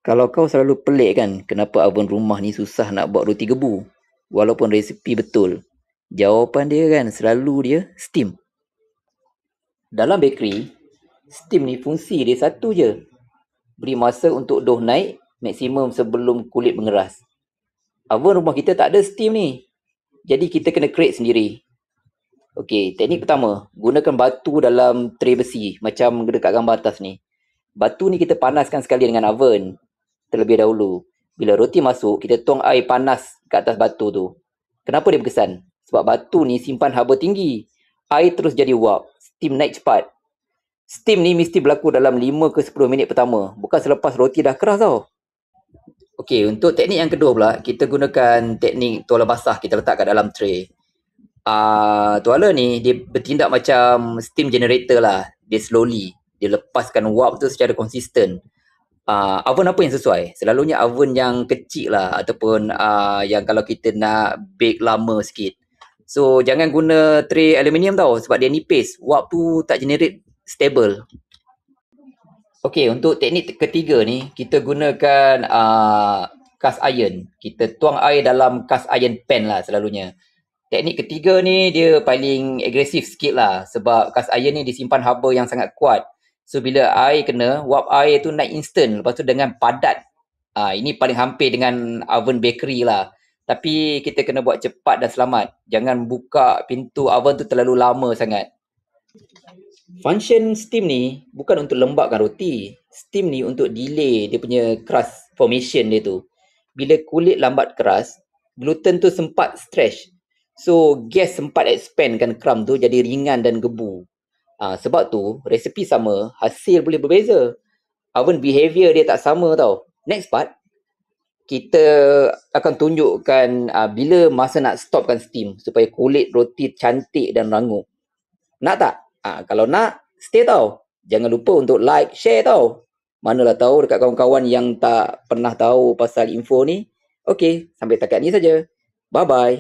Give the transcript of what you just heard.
Kalau kau selalu pelik kan, kenapa oven rumah ni susah nak buat roti gebu? Walaupun resipi betul. Jawapan dia kan selalu dia steam. Dalam bakery, steam ni fungsi dia satu je. Beri masa untuk dough naik maksimum sebelum kulit mengeras. Oven rumah kita tak ada steam ni. Jadi kita kena create sendiri. Okey, teknik pertama, gunakan batu dalam tray besi macam dekat gambar atas ni. Batu ni kita panaskan sekali dengan oven terlebih dahulu. Bila roti masuk, kita tuang air panas kat atas batu tu. Kenapa dia berkesan? Sebab batu ni simpan haba tinggi. Air terus jadi uap. Steam naik cepat. Steam ni mesti berlaku dalam 5 ke 10 minit pertama. Bukan selepas roti dah keras tau. Okey, untuk teknik yang kedua pula, kita gunakan teknik tuala basah kita letak kat dalam tray. Tuala ni dia bertindak macam steam generator lah. Dia slowly. Dia lepaskan uap tu secara konsisten. Oven apa yang sesuai? Selalunya oven yang kecil lah ataupun yang kalau kita nak bake lama sikit. So jangan guna tray aluminium tau sebab dia nipis. Uap tu tak generate stable. Okey, untuk teknik ketiga ni kita gunakan cast iron. Kita tuang air dalam cast iron pan lah selalunya. Teknik ketiga ni dia paling agresif sikit lah sebab cast iron ni disimpan haba yang sangat kuat. So bila air kena, wap air tu naik instant. Lepas tu dengan padat. Ini paling hampir dengan oven bakery lah. Tapi kita kena buat cepat dan selamat. Jangan buka pintu oven tu terlalu lama sangat. Function steam ni bukan untuk lembapkan roti. Steam ni untuk delay dia punya crust formation dia tu. Bila kulit lambat keras, gluten tu sempat stretch. So gas sempat expandkan crumb tu jadi ringan dan gebu. Sebab tu resepi sama, hasil boleh berbeza. Oven behavior dia tak sama tau. Next part, kita akan tunjukkan bila masa nak stopkan steam supaya kulit roti cantik dan rangup. Nak tak? Kalau nak, stay tau. Jangan lupa untuk like, share tau. Manalah tahu dekat kawan-kawan yang tak pernah tahu pasal info ni. Okey, sampai takat ni saja. Bye-bye.